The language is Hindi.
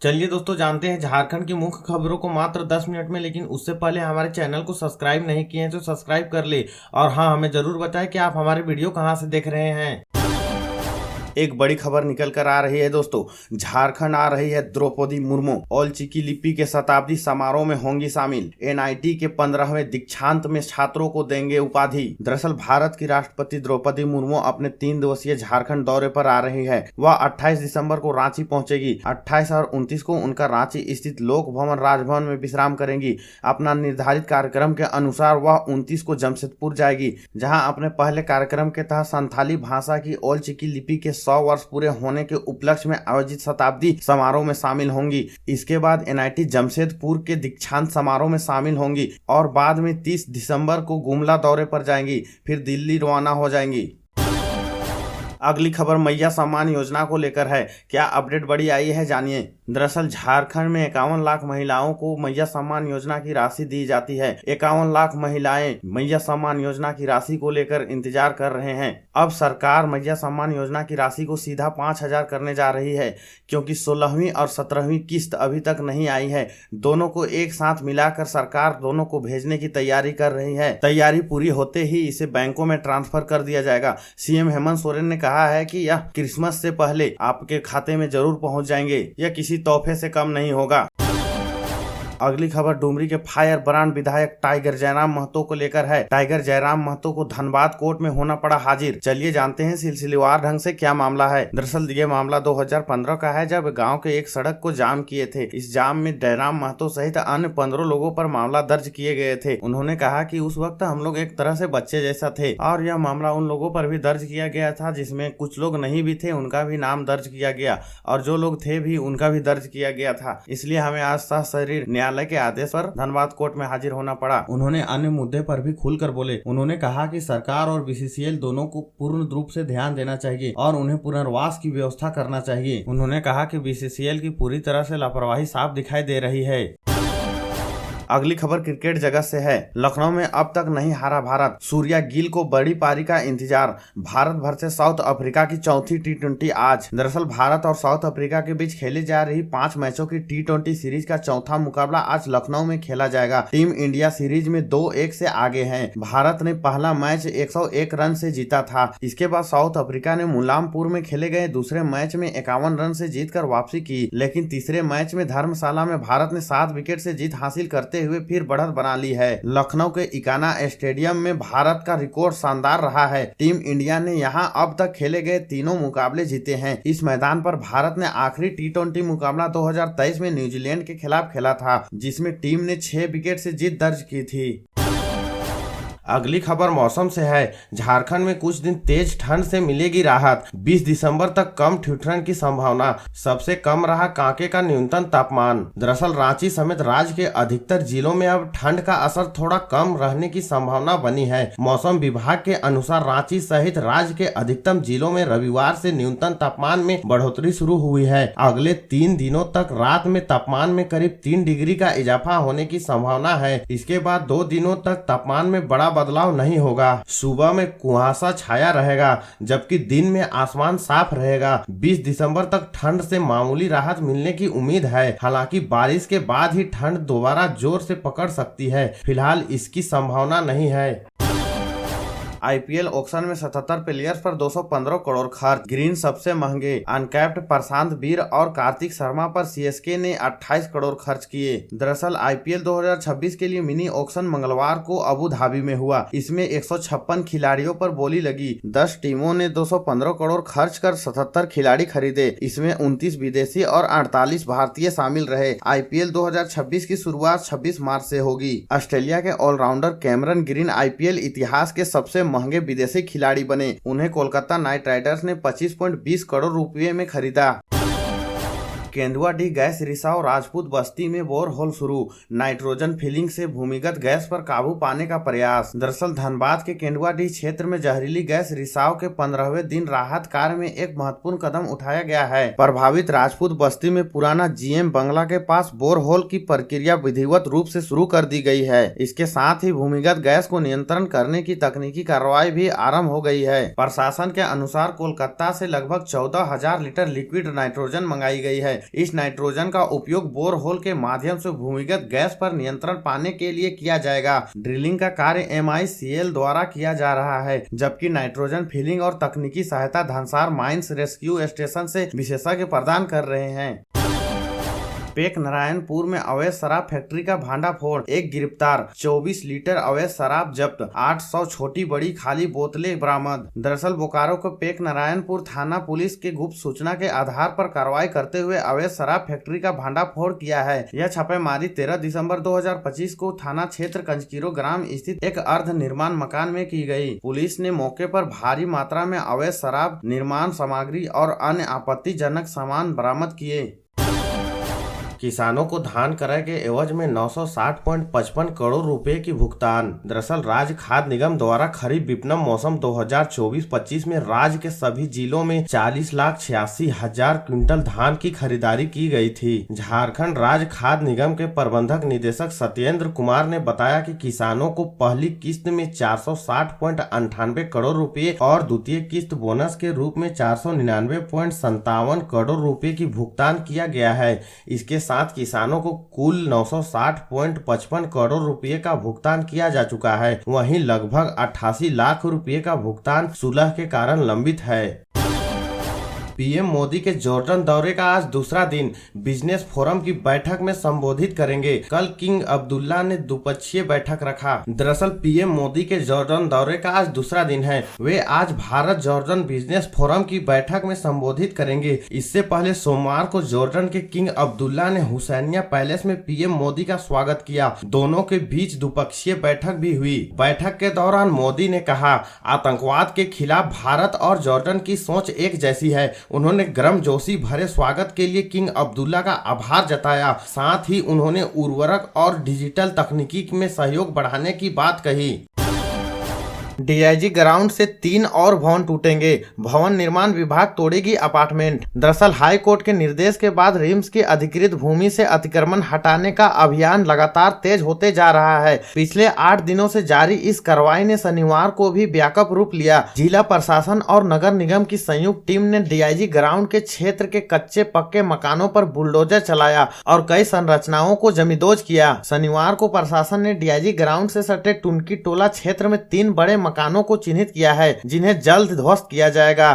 चलिए दोस्तों, जानते हैं झारखंड की मुख्य खबरों को मात्र 10 मिनट में। लेकिन उससे पहले हमारे चैनल को सब्सक्राइब नहीं किए हैं तो सब्सक्राइब कर ले। और हाँ, हमें जरूर बताएं कि आप हमारे वीडियो कहाँ से देख रहे हैं। एक बड़ी खबर निकल कर आ रही है दोस्तों। झारखंड आ रही है द्रौपदी मुर्मू। ऑल चिकी लिपि के शताब्दी समारोह में होंगी शामिल। एनआईटी के 15वें दीक्षांत में छात्रों को देंगे उपाधि। दरअसल भारत की राष्ट्रपति द्रौपदी मुर्मू अपने 3 दिवसीय झारखंड दौरे पर आ रही है। वह 28 दिसंबर को रांची पहुंचेगी। 28 और 29 को उनका रांची स्थित लोक भवन राजभवन में विश्राम करेंगी। अपना निर्धारित कार्यक्रम के अनुसार वह 29 को जमशेदपुर जाएगी, जहां अपने पहले कार्यक्रम के तहत संथाली भाषा की ऑल चिकी लिपि के 100 वर्ष पूरे होने के उपलक्ष्य में आयोजित शताब्दी समारोह में शामिल होंगी। इसके बाद एनआईटी जमशेदपुर के दीक्षांत समारोह में शामिल होंगी और बाद में 30 दिसंबर को गुमला दौरे पर जाएंगी, फिर दिल्ली रवाना हो जाएंगी। अगली खबर मैया सम्मान योजना को लेकर है। क्या अपडेट बड़ी आई है, जानिए। दरअसल झारखंड में 51 लाख महिलाओं को मैया सम्मान योजना की राशि दी जाती है। 51 लाख महिलाएं मैया सम्मान योजना की राशि को लेकर इंतजार कर रहे हैं। अब सरकार मैया सम्मान योजना की राशि को सीधा 5,000 करने जा रही है, क्योंकि 16वीं और 17वीं किस्त अभी तक नहीं आई है। दोनों को एक साथ मिलाकर सरकार दोनों को भेजने की तैयारी कर रही है। तैयारी पूरी होते ही इसे बैंकों में ट्रांसफर कर दिया जाएगा। सीएम हेमंत सोरेन ने कहा है कि यह क्रिसमस से पहले आपके खाते में जरूर पहुंच जाएंगे। यह किसी तोहफे से कम नहीं होगा। अगली खबर डुमरी के फायर ब्रांड विधायक टाइगर जयराम महतो को लेकर है। टाइगर जयराम महतो को धनबाद कोर्ट में होना पड़ा हाजिर। चलिए जानते हैं सिलसिलेवार ढंग से क्या मामला है। दरअसल ये मामला 2015 का है, जब गांव के एक सड़क को जाम किए थे। इस जाम में जयराम महतो सहित अन्य 15 लोगों पर मामला दर्ज किए गए थे। उन्होंने कहा कि उस वक्त हम लोग एक तरह से बच्चे जैसा थे और यह मामला उन लोगों पर भी दर्ज किया गया था जिसमें कुछ लोग नहीं भी थे, उनका भी नाम दर्ज किया गया, और जो लोग थे भी उनका भी दर्ज किया गया था। इसलिए हमें आज सशरीर न्यायालय के आदेश पर धनबाद कोर्ट में हाजिर होना पड़ा। उन्होंने अन्य मुद्दे पर भी खुलकर बोले। उन्होंने कहा कि सरकार और बीसीसीएल दोनों को पूर्ण रूप से ध्यान देना चाहिए और उन्हें पुनर्वास की व्यवस्था करना चाहिए। उन्होंने कहा कि बीसीसीएल की पूरी तरह से लापरवाही साफ दिखाई दे रही है। अगली खबर क्रिकेट जगत से है। लखनऊ में अब तक नहीं हारा भारत। सूर्या गिल को बड़ी पारी का इंतजार। भारत भर से साउथ अफ्रीका की चौथी टी20 आज। दरअसल भारत और साउथ अफ्रीका के बीच खेली जा रही 5 मैचों की टी20 सीरीज का चौथा मुकाबला आज लखनऊ में खेला जाएगा। टीम इंडिया सीरीज में 2-1 से आगे है। भारत ने पहला मैच 101 रन से जीता था। इसके बाद साउथ अफ्रीका ने मुलामपुर में खेले गए दूसरे मैच में 51 रन से जीतकर वापसी की, लेकिन तीसरे मैच में धर्मशाला में भारत ने 7 विकेट से जीत हासिल करते हुए फिर बढ़त बना ली है। लखनऊ के इकाना स्टेडियम में भारत का रिकॉर्ड शानदार रहा है। टीम इंडिया ने यहां अब तक खेले गए तीनों मुकाबले जीते हैं। इस मैदान पर भारत ने आखिरी टी20 मुकाबला 2023 में न्यूजीलैंड के खिलाफ खेला था, जिसमें टीम ने 6 विकेट से जीत दर्ज की थी। अगली खबर मौसम से है। झारखंड में कुछ दिन तेज ठंड से मिलेगी राहत। 20 दिसंबर तक कम ठिठुरन की संभावना। सबसे कम रहा कांके का न्यूनतम तापमान। दरअसल रांची समेत राज्य के अधिकतर जिलों में अब ठंड का असर थोड़ा कम रहने की संभावना बनी है। मौसम विभाग के अनुसार रांची सहित राज्य के अधिकतम जिलों में रविवार से न्यूनतम तापमान में बढ़ोतरी शुरू हुई है। अगले 3 दिनों तक रात में तापमान में करीब 3 डिग्री का इजाफा होने की संभावना है। इसके बाद 2 दिनों तक तापमान में बड़ा बदलाव नहीं होगा। सुबह में कुहासा छाया रहेगा, जबकि दिन में आसमान साफ रहेगा। 20 दिसंबर तक ठंड से मामूली राहत मिलने की उम्मीद है। हालांकि बारिश के बाद ही ठंड दोबारा जोर से पकड़ सकती है। फिलहाल इसकी संभावना नहीं है। आईपीएल ऑक्शन में 77 प्लेयर्स पर 215 करोड़ खर्च। ग्रीन सबसे महंगे। अनकैप्ड प्रशांत वीर और कार्तिक शर्मा पर सीएसके ने 28 करोड़ खर्च किए। दरअसल आईपीएल 2026 के लिए मिनी ऑक्शन मंगलवार को अबू धाबी में हुआ। इसमें 156 खिलाड़ियों पर बोली लगी। 10 टीमों ने 215 करोड़ खर्च कर 77 खिलाड़ी खरीदे। इसमें 29 विदेशी और 48 भारतीय शामिल रहे। आईपीएल 2026 की शुरुआत 26 मार्च से होगी। ऑस्ट्रेलिया के ऑलराउंडर कैमरन ग्रीन आईपीएल इतिहास के सबसे महंगे विदेशी खिलाड़ी बने। उन्हें कोलकाता नाइट राइडर्स ने 25.20 करोड़ रुपए में खरीदा। केंदुआडीह गैस रिसाव राजपूत बस्ती में बोरहोल शुरू। नाइट्रोजन फिलिंग से भूमिगत गैस पर काबू पाने का प्रयास। दरअसल धनबाद के केंदुआडीह क्षेत्र में जहरीली गैस रिसाव के 15वें दिन राहत कार्य में एक महत्वपूर्ण कदम उठाया गया है। प्रभावित राजपूत बस्ती में पुराना जीएम बंगला के पास बोरहोल की प्रक्रिया विधिवत रूप से शुरू कर दी गई है। इसके साथ ही भूमिगत गैस को नियंत्रण करने की तकनीकी कार्रवाई भी आरंभ हो गई है। प्रशासन के अनुसार कोलकाता से लगभग 14,000 लीटर लिक्विड नाइट्रोजन मंगाई गई है। इस नाइट्रोजन का उपयोग बोरहोल के माध्यम से भूमिगत गैस पर नियंत्रण पाने के लिए किया जाएगा। ड्रिलिंग का कार्य MICL द्वारा किया जा रहा है, जबकि नाइट्रोजन फिलिंग और तकनीकी सहायता धनसार माइंस रेस्क्यू स्टेशन से विशेषज्ञ प्रदान कर रहे हैं। पेक नारायणपुर में अवैध शराब फैक्ट्री का भांडाफोड़, एक गिरफ्तार, 24 लीटर अवैध शराब जब्त, 800 छोटी बड़ी खाली बोतलें बरामद। दरअसल बोकारो के पेक नारायणपुर थाना पुलिस के गुप्त सूचना के आधार पर कार्रवाई करते हुए अवैध शराब फैक्ट्री का भांडाफोड़ किया है। यह छापेमारी 13 दिसंबर 2025 को थाना क्षेत्र कंजकीरो ग्राम स्थित एक अर्ध निर्माण मकान में की गई। पुलिस ने मौके पर भारी मात्रा में अवैध शराब, निर्माण सामग्री और अन्य आपत्तिजनक सामान बरामद किए। किसानों को धान क्रय के एवज में 960.55 करोड़ रुपए की भुगतान। दरअसल राज्य खाद्य निगम द्वारा खरीफ विपणन मौसम 2024-25 में राज्य के सभी जिलों में 40,86,000 क्विंटल धान की खरीदारी की गई थी। झारखंड राज्य खाद्य निगम के प्रबंधक निदेशक सत्येंद्र कुमार ने बताया कि किसानों को पहली किस्त में 460.98 करोड़ रुपए और द्वितीय किस्त बोनस के रूप में 499.57 करोड़ रुपए की भुगतान किया गया है। इसके साथ किसानों को कुल 960.55 करोड़ रुपए का भुगतान किया जा चुका है। वहीं लगभग 88 लाख रुपए का भुगतान सुलह के कारण लंबित है। पीएम मोदी के जॉर्डन दौरे का आज दूसरा दिन, बिजनेस फोरम की बैठक में संबोधित करेंगे। कल किंग अब्दुल्ला ने द्विपक्षीय बैठक रखा। दरअसल पीएम मोदी के जॉर्डन दौरे का आज दूसरा दिन है। वे आज भारत जॉर्डन बिजनेस फोरम की बैठक में संबोधित करेंगे। इससे पहले सोमवार को जॉर्डन के किंग अब्दुल्ला ने हुसैनिया पैलेस में पीएम मोदी का स्वागत किया। दोनों के बीच द्विपक्षीय बैठक भी हुई। बैठक के दौरान मोदी ने कहा, आतंकवाद के खिलाफ भारत और जॉर्डन की सोच एक जैसी है। उन्होंने गर्मजोशी भरे स्वागत के लिए किंग अब्दुल्ला का आभार जताया। साथ ही उन्होंने उर्वरक और डिजिटल तकनीकी में सहयोग बढ़ाने की बात कही। डीआईजी ग्राउंड से 3 और भवन टूटेंगे, भवन निर्माण विभाग तोड़ेगी अपार्टमेंट। दरअसल हाई कोर्ट के निर्देश के बाद रिम्स की अधिकृत भूमि से अतिक्रमण हटाने का अभियान लगातार तेज होते जा रहा है। पिछले 8 दिनों से जारी इस कार्रवाई ने शनिवार को भी व्यापक रूप लिया। जिला प्रशासन और नगर निगम की संयुक्त टीम ने डीआईजी ग्राउंड के क्षेत्र के कच्चे पक्के मकानों पर बुलडोजर चलाया और कई संरचनाओं को जमींदोज किया। शनिवार को प्रशासन ने डीआईजी ग्राउंड से सटे टुनकी टोला क्षेत्र में 3 बड़े मकानों को चिन्हित किया है, जिन्हें जल्द ध्वस्त किया जाएगा।